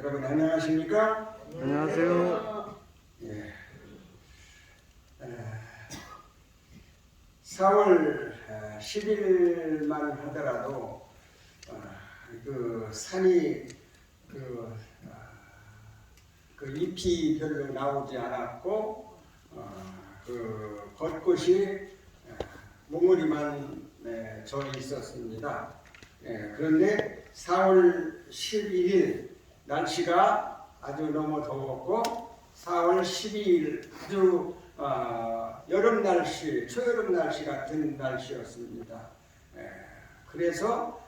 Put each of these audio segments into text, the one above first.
여러분 안녕하십니까? 안녕하세요. 예. 4월 10일만 하더라도 그 산이 그 잎이 별로 나오지 않았고 그 벚꽃이 몽우리만 져 있었습니다. 그런데 4월 11일 날씨가 아주 너무 더웠고 4월 12일 아주 여름 날씨, 초여름 날씨 같은 날씨였습니다. 그래서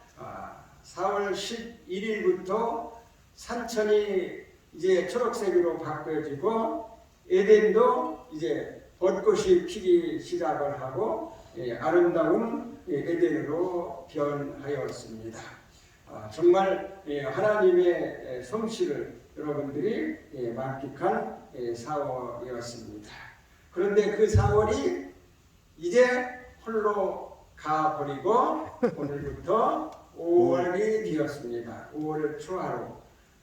4월 11일부터 산천이 이제 초록색으로 바뀌어지고 에덴도 이제 벚꽃이 피기 시작을 하고 아름다운 에덴으로 변하였습니다. 정말 하나님의 솜씨를 여러분들이 만끽한 4월이었습니다. 그런데 그 4월이 이제 홀로 가버리고 오늘부터 5월이 되었습니다. 5월 초하루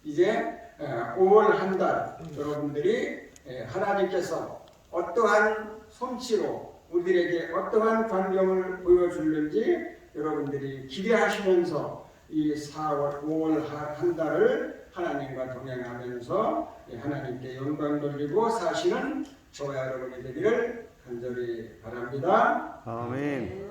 이제 5월 한 달 여러분들이 하나님께서 어떠한 솜씨로 우리들에게 어떠한 광경을 보여줄는지 여러분들이 기대하시면서 이 4월, 5월 한 달을 하나님과 동행하면서 하나님께 영광 돌리고 사시는 저와 여러분이 되기를 간절히 바랍니다. 아멘.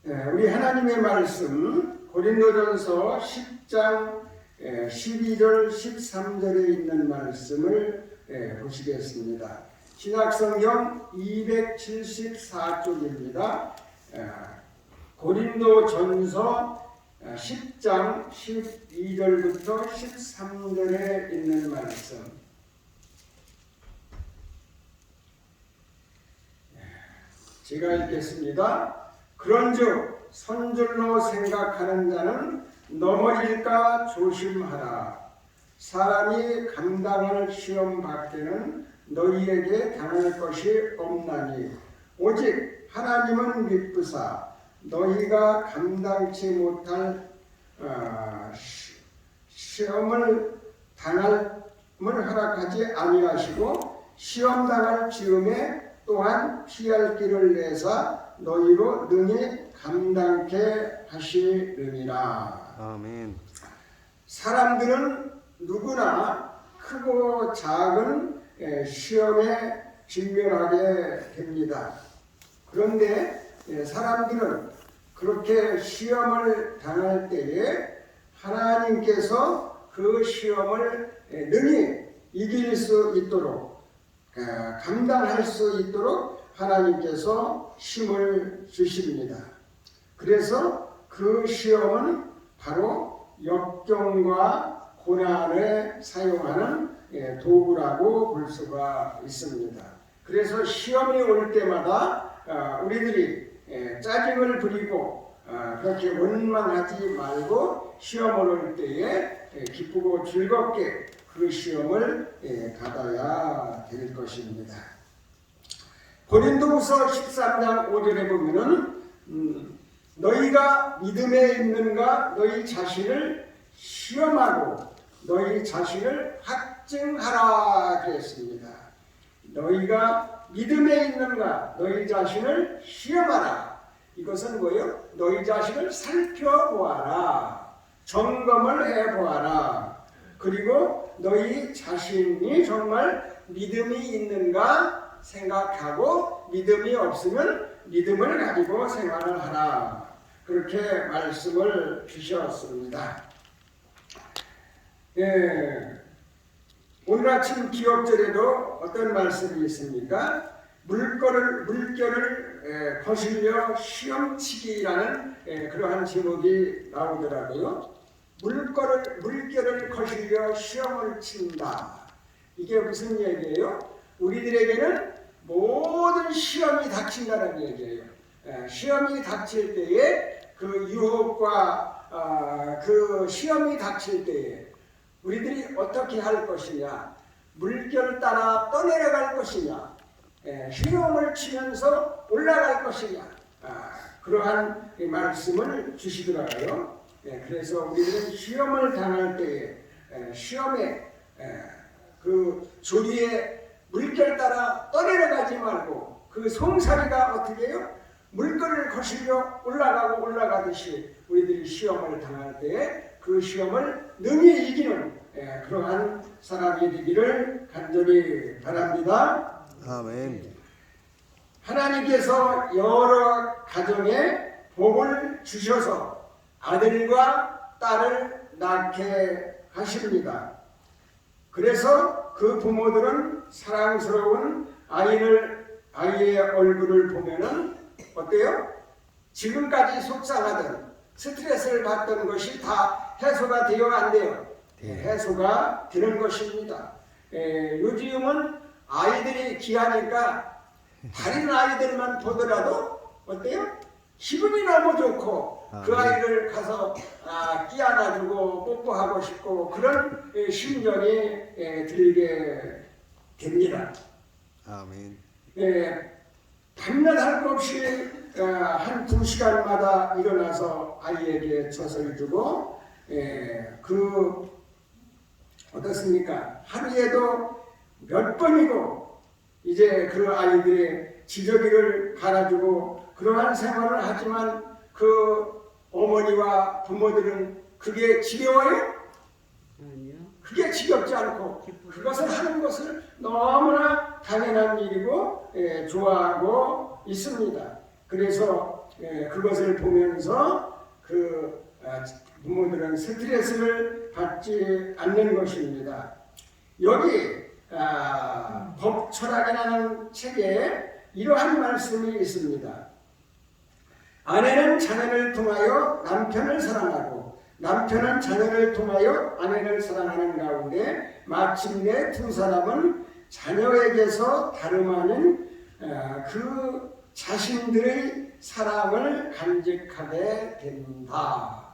우리 하나님의 말씀 고린도전서 10장 12절 13절에 있는 말씀을 보시겠습니다. 신약성경 274쪽입니다. 고린도전서 10장 12절부터 13절에 있는 말씀. 제가 읽겠습니다. 그런즉 선줄로 생각하는 자는 넘어질까 조심하라. 사람이 감당할 시험 밖에는 너희에게 당할 것이 없나니 오직 하나님은 믿으사 너희가 감당치 못할 시험을 당함을 허락하지 아니하시고 시험 당할 즈음에 또한 피할 길을 내사 너희로 능히 감당케 하시느니라. 아멘. 사람들은 누구나 크고 작은 시험에 직면하게 됩니다. 그런데 사람들은 그렇게 시험을 당할 때에 하나님께서 그 시험을 능히 이길 수 있도록 감당할 수 있도록 하나님께서 힘을 주십니다. 그래서 그 시험은 바로 역경과 고난에 사용하는 도구라고 볼 수가 있습니다. 그래서 시험이 올 때마다 우리들이 짜증을 부리고 그렇게 원망하지 말고 시험을 올 때에 기쁘고 즐겁게 그 시험을 받아야 될 것입니다. 고린도후서 13장 5절에 보면은 너희가 믿음에 있는가 너희 자신을 시험하고 너희 자신을 확증하라 그랬습니다. 너희가 믿음에 있는가 너희 자신을 시험하라. 이것은 뭐예요? 너희 자신을 살펴보아라. 점검을 해보아라. 그리고 너희 자신이 정말 믿음이 있는가 생각하고 믿음이 없으면 믿음을 가지고 생활을 하라. 그렇게 말씀을 주셨습니다. 오늘 아침 기억절에도 어떤 말씀이 있습니까? 물결을 거슬려 시험치기라는 그러한 제목이 나오더라고요. 물결을 거슬려 시험을 친다. 이게 무슨 얘기예요? 우리들에게는 모든 시험이 닥친다는 얘기예요. 시험이 닥칠 때에 그 유혹과 그 시험이 닥칠 때에 우리들이 어떻게 할 것이냐, 물결 따라 떠내려갈 것이냐, 시험을 치면서 올라갈 것이냐, 그러한 말씀을 주시더라고요. 그래서 우리들은 시험을 당할 때에 시험에 그 조리에 물결 따라 떠내려가지 말고 그 송사리가 어떻게 해요? 물결을 거슬려 올라가고 올라가듯이 우리들이 시험을 당할 때에 그 시험을 능히 이기는 그러한 사람이 되기를 간절히 바랍니다. 아멘. 하나님께서 여러 가정에 복을 주셔서 아들과 딸을 낳게 하십니다. 그래서 그 부모들은 사랑스러운 아이의 얼굴을 보면은 어때요? 지금까지 속상하던 스트레스를 받던 것이 다 해소가 되어 안 돼요. 해소가 되는 것입니다. 요즘은 아이들이 귀하니까 다른 아이들만 보더라도 어때요? 기분이 너무 좋고 그 아이를 가서 끼안아주고 뽀뽀하고 싶고 그런 심정이 들게 됩니다. 아멘. 밤낮 할 것 없이 한 2시간마다 일어나서 아이에게 젖을 주고 어떻습니까? 하루에도 몇 번이고 이제 그 아이들의 지저귀를 갈아주고 그러한 생활을 하지만 그 어머니와 부모들은 그게 지겨워요? 아니요. 그게 지겹지 않고 그것을 하는 것을 너무나 당연한 일이고 좋아하고 있습니다. 그래서 그것을 보면서 그 부모들은 스트레스를 받지 않는 것입니다. 여기 법 철학이라는 책에 이러한 말씀이 있습니다. 아내는 자녀를 통하여 남편을 사랑하고 남편은 자녀를 통하여 아내를 사랑하는 가운데 마침내 두 사람은 자녀에게서 다름 아닌 그 자신들의 사랑을 간직하게 된다.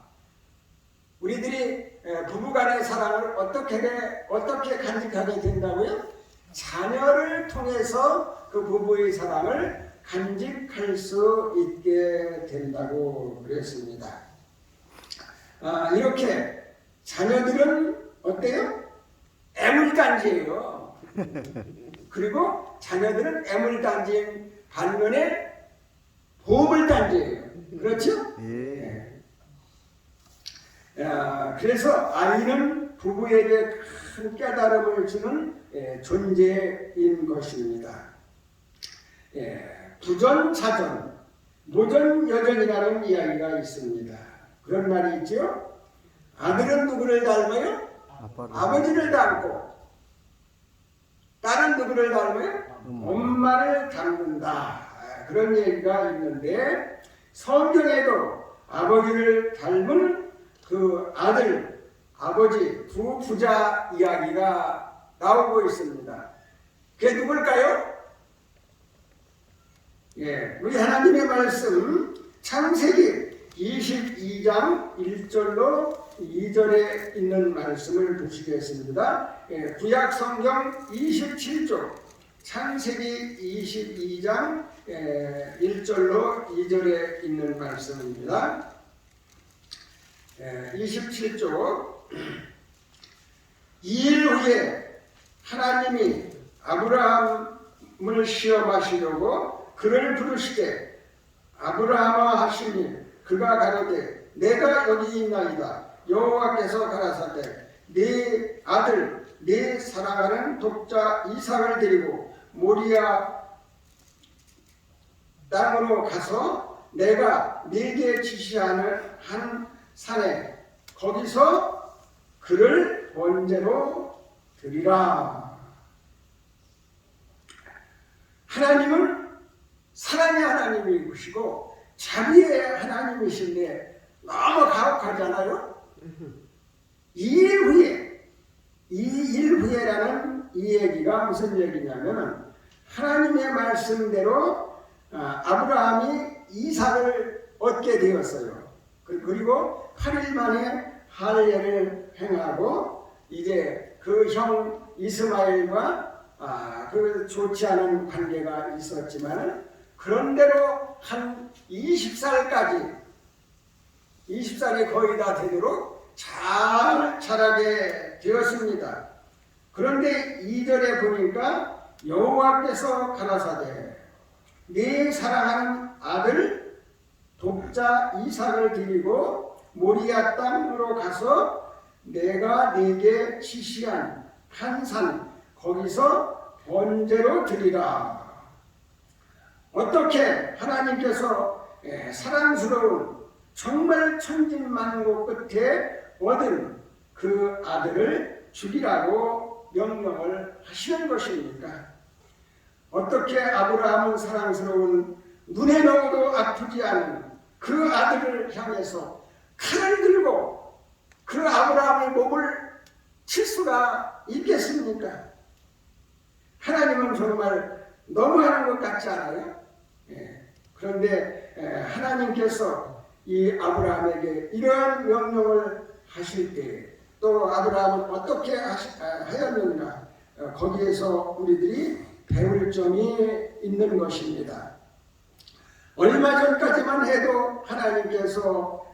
우리들이 부부간의 사랑을 어떻게 간직하게 된다고요? 자녀를 통해서 그 부부의 사랑을 간직할 수 있게 된다고 그랬습니다. 이렇게 자녀들은 어때요? 애물단지예요. 그리고 자녀들은 애물단지인 반면에 보물단지예요. 그렇죠? 예. 그래서 아이는 부부에게 큰 깨달음을 주는 존재인 것입니다. 부전자전, 모전여전이라는 이야기가 있습니다. 그런 말이 있죠. 아들은 누구를 닮아요? 아버지를 닮고, 딸은 누구를 닮아요? 엄마를 닮는다. 그런 얘기가 있는데 성경에도 아버지를 닮은 그 아들, 아버지 두 부자 이야기가 나오고 있습니다. 그게 누굴까요? 우리 하나님의 말씀 창세기 22장 1절로 2절에 있는 말씀을 보시겠습니다. 구약 성경 27쪽 창세기 22장 1절로 2절에 있는 말씀입니다. 27쪽 2일 후에 하나님이 아브라함을 시험하시려고 그를 부르시되 아브라함아 하시니 그가 가로되 내가 여기 있나이다. 여호와께서 가라사대 네 아들 네 사랑하는 독자 이삭을 데리고 모리아 땅으로 가서 내가 네게 지시하는 한 산에 거기서 그를 번제로 드리라. 하나님은 사랑의 하나님이시고 자비의 하나님이신데 너무 가혹하잖아요. 2일 후에라는 이 얘기가 무슨 얘기냐면 하나님의 말씀대로 아브라함이 이삭을 얻게 되었어요. 그리고 8일 만에 할례를 행하고 이제 그 형 이스마엘과 그 좋지 않은 관계가 있었지만 그런대로 한 20살까지 20살이 거의 다 되도록 잘 자라게 되었습니다. 그런데 2절에 보니까 여호와께서 가라사대 네 사랑하는 아들 독자 이삭을 데리고 모리아 땅으로 가서 내가 네게 지시한 한 산 거기서 번제로 드리라. 어떻게 하나님께서 사랑스러운 정말 천진만고 끝에 얻은 그 아들을 죽이라고 명령을 하시는 것입니까? 어떻게 아브라함은 사랑스러운 눈에 넣어도 아프지 않은 그 아들을 향해서 칼을 들고 그 아브라함의 몸을 칠 수가 있겠습니까? 하나님은 정말 너무하는 것 같지 않아요? 그런데 하나님께서 이 아브라함에게 이러한 명령을 하실 때 또 아브라함은 어떻게 하였는가 거기에서 우리들이 배울 점이 있는 것입니다. 얼마 전까지만 해도 하나님께서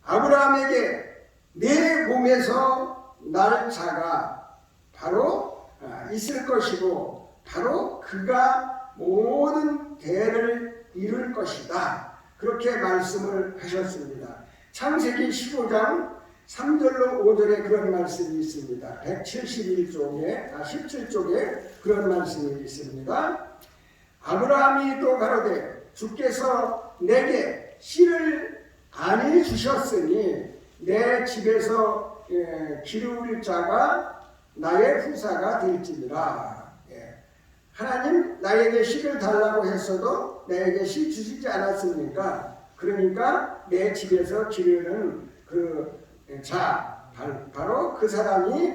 아브라함에게 내 몸에서 날 자가 바로 있을 것이고 바로 그가 모든 대를 이룰 것이다. 그렇게 말씀을 하셨습니다. 창세기 15장 3절로 5절에 그런 말씀이 있습니다. 171쪽에 17쪽에 그런 말씀이 있습니다. 아브라함이 또 가로되 주께서 내게 씨를 아니 주셨으니 내 집에서 기르울 자가 나의 후사가 될지니라. 하나님 나에게 씨를 달라고 했어도 나에게 씨 주시지 않았습니까? 그러니까 내 집에서 기르는 그 자, 바로 그 사람이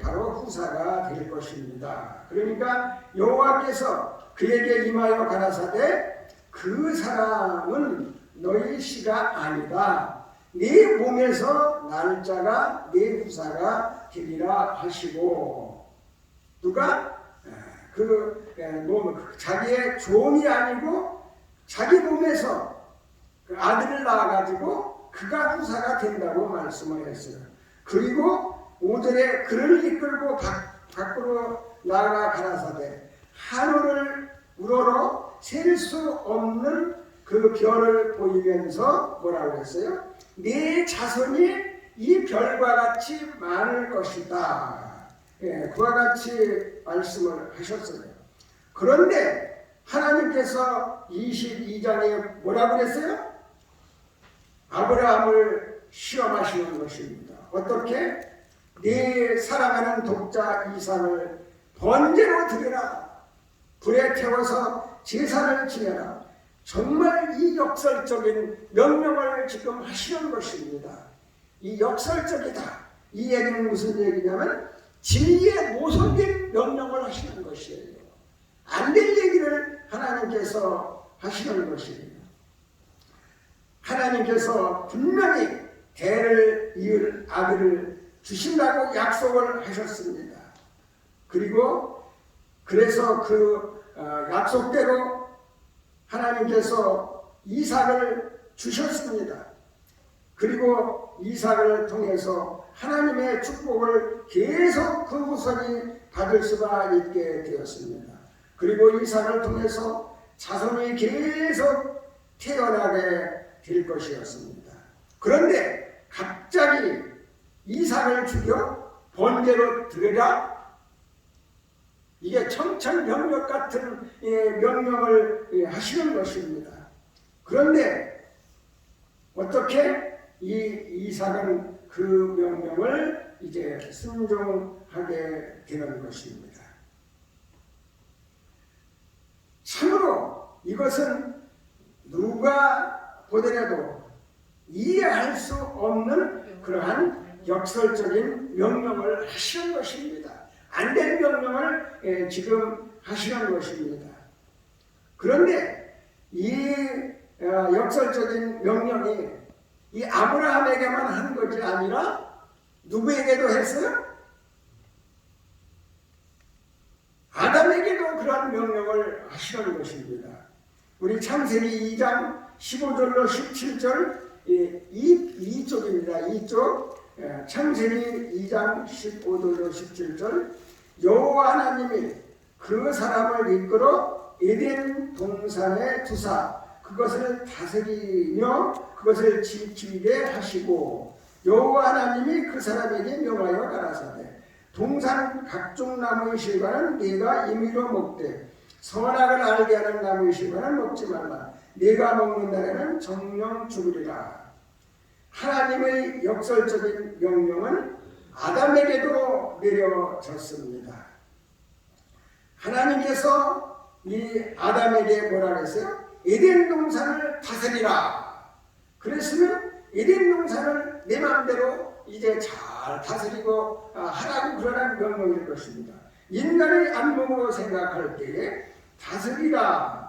바로 후사가 될 것입니다. 그러니까 여호와께서 그에게 임하여 가라사대 그 사람은 너희 씨가 아니다. 네 몸에서 날 자가 네 후사가 되리라 하시고 누가? 자기의 종이 아니고 자기 몸에서 그 아들을 낳아가지고 그가 후사가 된다고 말씀을 했어요. 그리고 5절에 그를 이끌고 밖으로 나아가 가라사대 하늘을 우러러 셀 수 없는 그 별을 보이면서 뭐라고 했어요? 네 자손이 이 별과 같이 많을 것이다. 그와 같이 말씀을 하셨어요. 그런데 하나님께서 22장에 뭐라고 그랬어요? 아브라함을 시험하시는 것입니다. 어떻게? 네 사랑하는 독자 이삭을 번제로 드리라. 불에 태워서 제사를 지내라. 정말 이 역설적인 명령을 지금 하시는 것입니다. 이 역설적이다. 이 얘기는 무슨 얘기냐면 진리에 모순된 명령을 하시는 것이에요. 안 될 얘기를 하나님께서 하시는 것입니다. 하나님께서 분명히 대를 이을 아들을 주신다고 약속을 하셨습니다. 그리고 그래서 그 약속대로 하나님께서 이삭을 주셨습니다. 그리고 이삭을 통해서 하나님의 축복을 계속 그 후손이 받을 수가 있게 되었습니다. 그리고 이삭을 통해서 자손이 계속 태어나게 될 것이었습니다. 그런데 갑자기 이삭을 죽여 번제로 드리라? 이게 청천벽력 같은 명령을 하시는 것입니다. 그런데 어떻게 이 이삭은 그 명령을 이제 순종하게 되는 것입니다. 참으로 이것은 누가 보더라도 이해할 수 없는 그러한 역설적인 명령을 하시는 것입니다. 안 된 명령을 지금 하시는 것입니다. 그런데 이 역설적인 명령이 이 아브라함에게만 한 것이 아니라 누구에게도 했어요? 아담에게도 그런 명령을 하시는 것입니다. 우리 창세기 2장 15절로 17절 이쪽입니다. 이쪽 창세기 2장 15절 17절 여호와 하나님이 그 사람을 이끌어 에덴 동산에 두사 그것을 다스리며 그것을 지키게 하시고 여호와 하나님이 그 사람에게 명하여 가라사대 동산 각종 나무의 실과는 네가 임의로 먹되 선악을 알게 하는 나무의 실과는 먹지 말라. 네가 먹는 날에는 정령 죽으리라. 하나님의 역설적인 명령은 아담에게도 내려졌습니다. 하나님께서 이 아담에게 뭐라 그랬어요? 에덴 동산을 다스리라. 그랬으면 에덴 동산을 내 마음대로 이제 잘 다스리고 하라고 그러는 명령일 것입니다. 인간의 안목으로 생각할 때에 다스리라.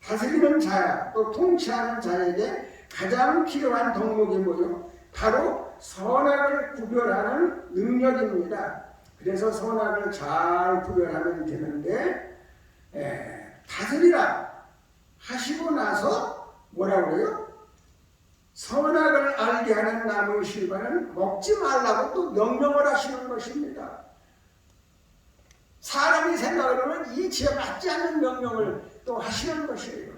다스리는 자, 또 통치하는 자에게 가장 필요한 덕목이 뭐요? 바로 선악을 구별하는 능력입니다. 그래서 선악을 잘 구별하면 되는데 다스리라 하시고 나서 뭐라고 해요? 선악을 알게 하는 나무의 실과는 먹지 말라고 또 명령을 하시는 것입니다. 사람이 생각하면 이치에 맞지 않는 명령을 또 하시는 것이에요.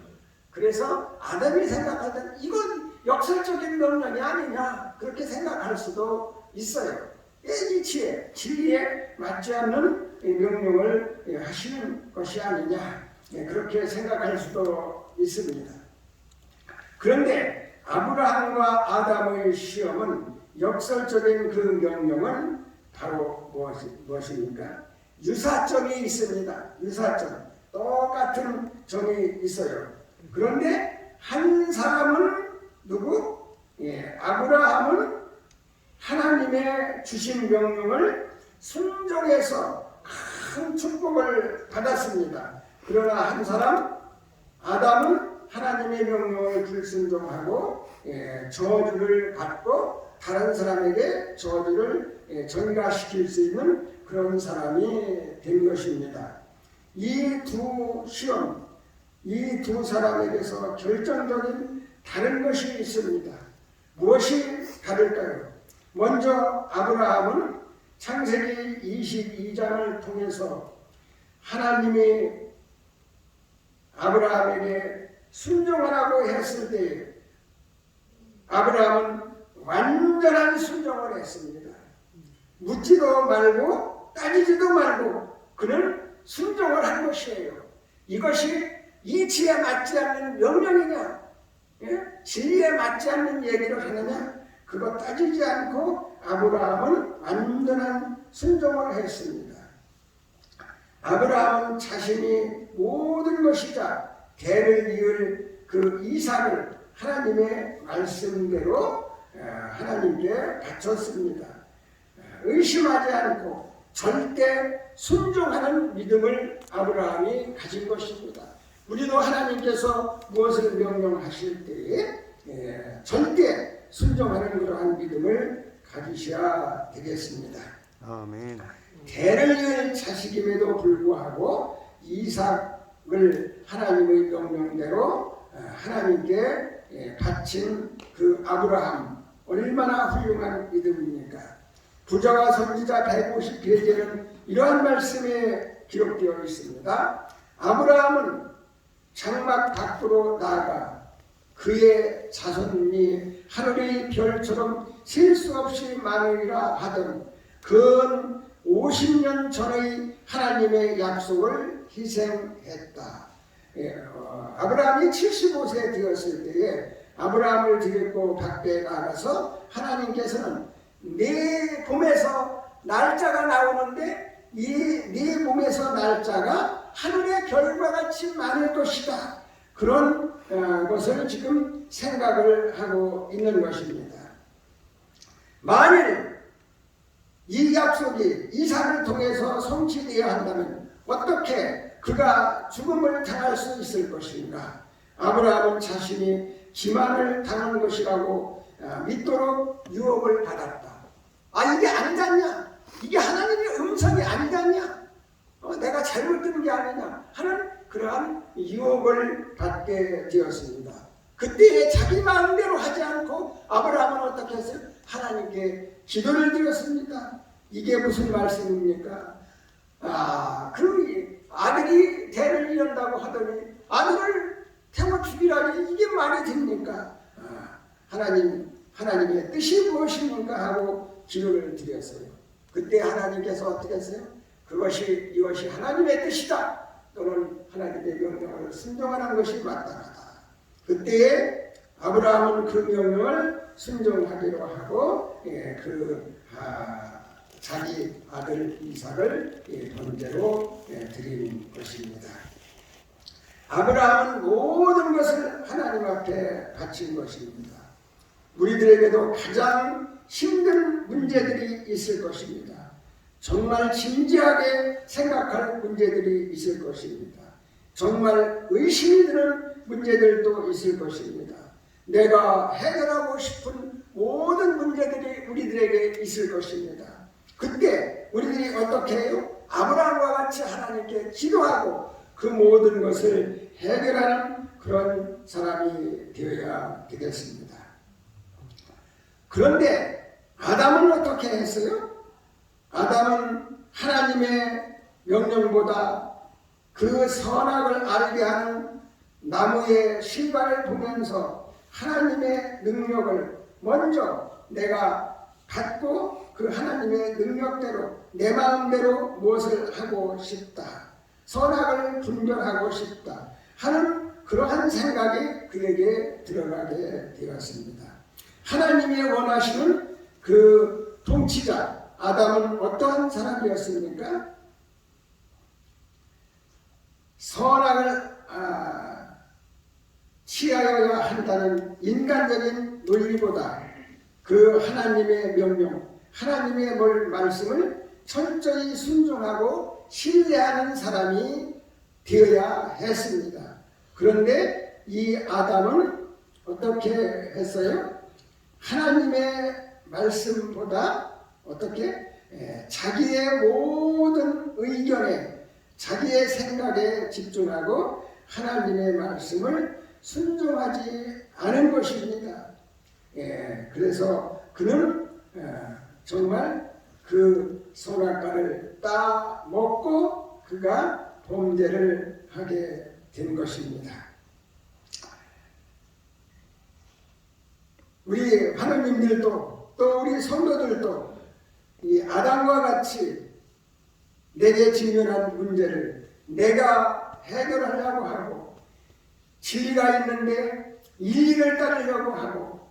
그래서 아담이 생각할 때는 이건 역설적인 명령이 아니냐 그렇게 생각할 수도 있어요. 이치에 진리에 맞지 않는 명령을 하시는 것이 아니냐 그렇게 생각할 수도 있습니다. 그런데 아브라함과 아담의 시험은 역설적인 그 명령은 바로 무엇입니까? 유사점이 있습니다. 유사점. 똑같은 점이 있어요. 그런데 한 사람은 누구? 아브라함은 하나님의 주신 명령을 순종해서 큰 축복을 받았습니다. 그러나 한 사람 아담은 하나님의 명령을 불순종하고 저주를 받고 다른 사람에게 저주를 전가시킬 수 있는 그런 사람이 된 것입니다. 이 두 시험, 이 두 사람에게서 결정적인 다른 것이 있습니다. 무엇이 다를까요? 먼저 아브라함은 창세기 22장을 통해서 하나님이 아브라함에게 순종하라고 했을 때 아브라함은 완전한 순종을 했습니다. 묻지도 말고 따지지도 말고 그는 순종을 한 것이에요. 이것이 이치에 맞지 않는 명령이냐, 진리에 맞지 않는 얘기를 하느냐, 그거 따지지 않고 아브라함은 완전한 순종을 했습니다. 아브라함은 자신이 모든 것이자 대를 이을 그 이삭을 하나님의 말씀대로 하나님께 바쳤습니다. 의심하지 않고 절대 순종하는 믿음을 아브라함이 가진 것입니다. 우리도 하나님께서 무엇을 명령하실 때에 절대 순종하는 그러한 믿음을 가지셔야 되겠습니다. 아멘. 대를 이을 자식임에도 불구하고 이삭을 하나님의 명령대로 하나님께 바친 그 아브라함 얼마나 훌륭한 믿음입니까? 부자와 선지자 150페이지에는 이러한 말씀이 기록되어 있습니다. 아브라함은 장막 밖으로 나아가 그의 자손이 하늘의 별처럼 셀 수 없이 많으리라 하던 그 50년 전의 하나님의 약속을 희생했다. 아브라함이 75세 되었을 때에 아브라함을 데리고 밖에 나가서 하나님께서는 네 몸에서 날짜가 나오는데 이 네 몸에서 날짜가 하늘의 별과 같이 많을 것이다. 그런 것을 지금 생각을 하고 있는 것입니다. 만일 이 약속이 이삭을 통해서 성취되어야 한다면 어떻게 그가 죽음을 당할 수 있을 것인가? 아브라함은 자신이 기만을 당한 것이라고 믿도록 유혹을 받았다. 이게 아니잖냐? 이게 하나님의 음성이 아니잖냐? 내가 잘못된 게 아니냐 하는 그러한 유혹을 받게 되었습니다. 그때 자기 마음대로 하지 않고 아브라함은 어떻게 했어요? 하나님께 기도를 드렸습니다. 이게 무슨 말씀입니까? 그 아들이 대를 이룬다고 하더니 아들을 태워 죽이라니 이게 말이 됩니까? 하나님의 뜻이 무엇입니까? 하고 기도를 드렸어요. 그때 하나님께서 어떻게 했어요? 이것이 하나님의 뜻이다. 또는 하나님의 명령을 순종하는 것이 마땅하다. 그때에 아브라함은 그 명령을 순종하기로 하고 자기 아들 이삭을 번제로 드린 것입니다. 아브라함은 모든 것을 하나님 앞에 바친 것입니다. 우리들에게도 가장 힘든 문제들이 있을 것입니다. 정말 진지하게 생각할 문제들이 있을 것입니다. 정말 의심이 드는 문제들도 있을 것입니다. 내가 해결하고 싶은 모든 문제들이 우리들에게 있을 것입니다. 그때 우리들이 어떻게 해요? 아브라함과 같이 하나님께 기도하고 그 모든 것을 해결하는 그런 사람이 되어야 되겠습니다. 그런데 아담은 어떻게 했어요? 아담은 하나님의 명령보다 그 선악을 알게 하는 나무의 실과를 보면서 하나님의 능력을 먼저 내가 갖고 그 하나님의 능력대로 내 마음대로 무엇을 하고 싶다. 선악을 분별하고 싶다 하는 그러한 생각이 그에게 들어가게 되었습니다. 하나님이 원하시는 그 통치자 아담은 어떠한 사람이었습니까? 선악을 취하여야 한다는 인간적인 논리보다 그 하나님의 명령, 하나님의 말씀을 철저히 순종하고 신뢰하는 사람이 되어야 했습니다. 그런데 이 아담은 어떻게 했어요? 하나님의 말씀보다 어떻게 자기의 모든 의견에 자기의 생각에 집중하고 하나님의 말씀을 순종하지 않은 것입니다. 그래서 그는 정말 그 선악과를 따 먹고 그가 범죄를 하게 된 것입니다. 우리 하느님들도 또 우리 성도들도 이 아담과 같이 내게 직면한 문제를 내가 해결하려고 하고 진리가 있는데 일리를 따르려고 하고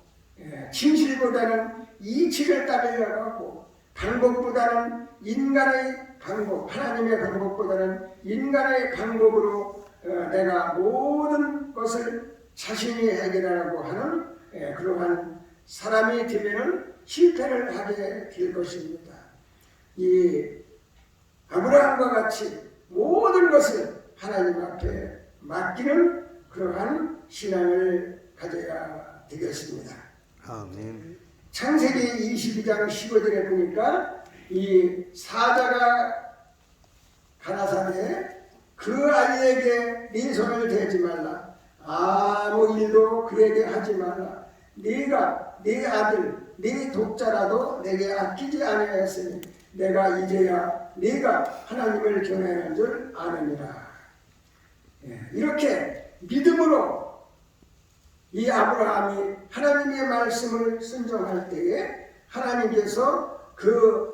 진실보다는 이치를 따르려고 하고 방법보다는 인간의 방법, 하나님의 방법보다는 인간의 방법으로 내가 모든 것을 자신이 해결하려고 하는 그러한 사람이 되면은 실패를 하게 될 것입니다. 이 아브라함과 같이 모든 것을 하나님 앞에 맡기는 그러한 신앙을 가져야 되겠습니다. 아멘. 창세기 22장 15절에 보니까 이 사자가 가라사대 그 아이에게 네 손을 대지 말라. 아무 일도 그에게 하지 말라. 네가 네 아들 네 독자라도 내게 아끼지 아니하였으니 내가 이제야 네가 하나님을 경외하는 줄 아느니라. 이렇게 믿음으로 이 아브라함이 하나님의 말씀을 순종할 때에 하나님께서 그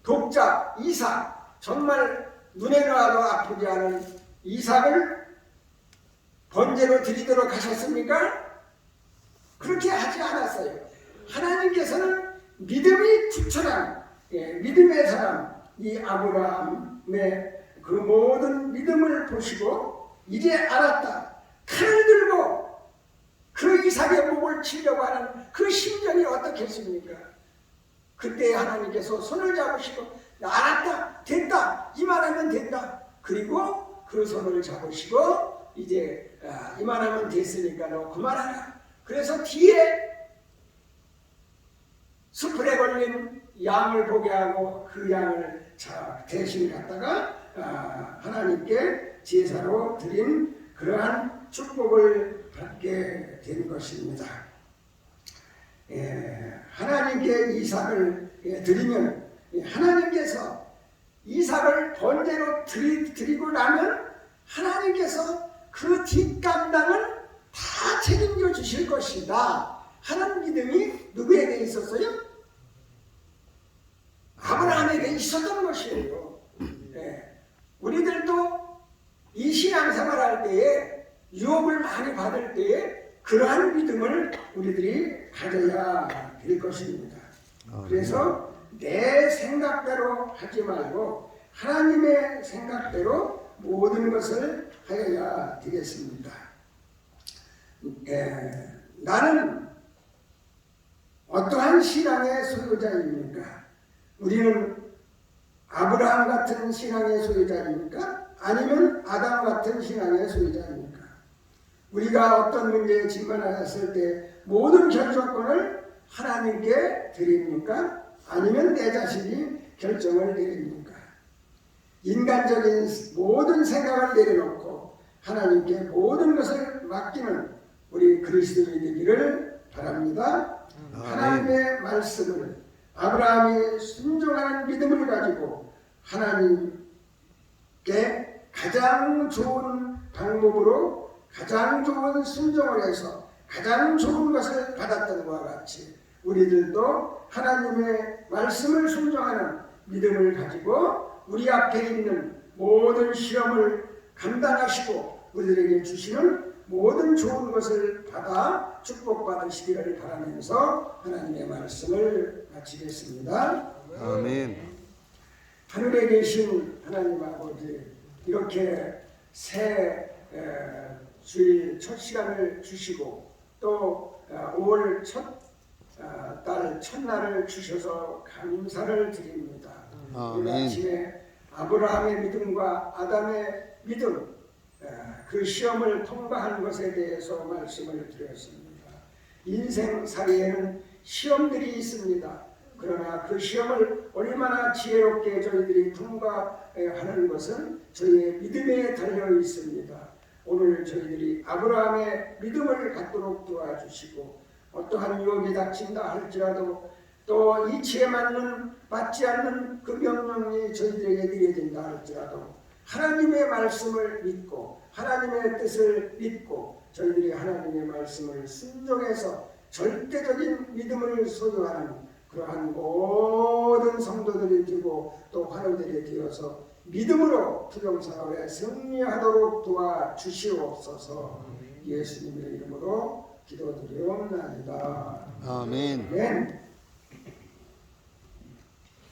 독자 이삭, 정말 눈에 놔도 아프지 않은 이삭을 번제로 드리도록 하셨습니까? 그렇게 하지 않았어요. 하나님께서는 믿음이 투철한 믿음의 사람 이 아브라함의 그 모든 믿음을 보시고 이제 알았다. 칼을 들고 그 이삭의 목을 치려고 하는 그 심정이 어떻겠습니까? 그때 하나님께서 손을 잡으시고 알았다, 됐다, 이만하면 된다. 그리고 그 손을 잡으시고 이제 이만하면 됐으니까 너 그만하라. 그래서 뒤에 수풀에 걸린 양을 보게 하고 그 양을 대신 갖다가 하나님께 제사로 드린 그러한 축복을 받게 된 것입니다. 하나님께 이삭을 드리면 하나님께서 이삭을 번제로 드리고 나면 하나님께서 그 뒷감당을 다 책임져 주실 것이다 하는 믿음이 누구에게 있었어요? 아브라함에게 있었던 것이에요. 우리들도 이 신앙생활할 때에 유업을 많이 받을 때에 그러한 믿음을 우리들이 가져야 될 것입니다. 그래서 내 생각대로 하지 말고 하나님의 생각대로 모든 것을 하여야 되겠습니다. 나는 어떠한 신앙의 소유자입니까? 우리는 아브라함 같은 신앙의 소유자입니까? 아니면 아담 같은 신앙의 소유자입니까? 우리가 어떤 문제에 직면하였을 때 모든 결정권을 하나님께 드립니까? 아니면 내 자신이 결정을 내립니까? 인간적인 모든 생각을 내려놓고 하나님께 모든 것을 맡기는 우리 그리스도인이 되기를 바랍니다. 하나님의 말씀을 아브라함이 순종하는 믿음을 가지고 하나님께 가장 좋은 방법으로 가장 좋은 순종을 해서 가장 좋은 것을 받았던 것과 같이 우리들도 하나님의 말씀을 순종하는 믿음을 가지고 우리 앞에 있는 모든 시험을 감당하시고 우리들에게 주시는 모든 좋은 것을 받아 축복받으시기를 바라면서 하나님의 말씀을 마치겠습니다. 아멘. 하늘에 계신 하나님 아버지, 이렇게 새 주일 첫 시간을 주시고 또 5월 달 첫날을 주셔서 감사를 드립니다. 오늘 아침에 아브라함의 믿음과 아담의 믿음, 그 시험을 통과한 것에 대해서 말씀을 드렸습니다. 인생살이에는 시험들이 있습니다. 그러나 그 시험을 얼마나 지혜롭게 저희들이 통과하는 것은 저희의 믿음에 달려 있습니다. 오늘 저희들이 아브라함의 믿음을 갖도록 도와주시고 어떠한 유혹이 닥친다 할지라도 또 이치에 맞지 않는 그 명령이 저희들에게 내려진다 할지라도 하나님의 말씀을 믿고 하나님의 뜻을 믿고 저희들이 하나님의 말씀을 순종해서 절대적인 믿음을 소유하는 그러한 모든 성도들이 되고 또 환우들이 되어서 믿음으로 투정사업에 승리하도록 도와주시옵소서. 예수님의 이름으로 기도드리옵나이다. 아멘. 아멘.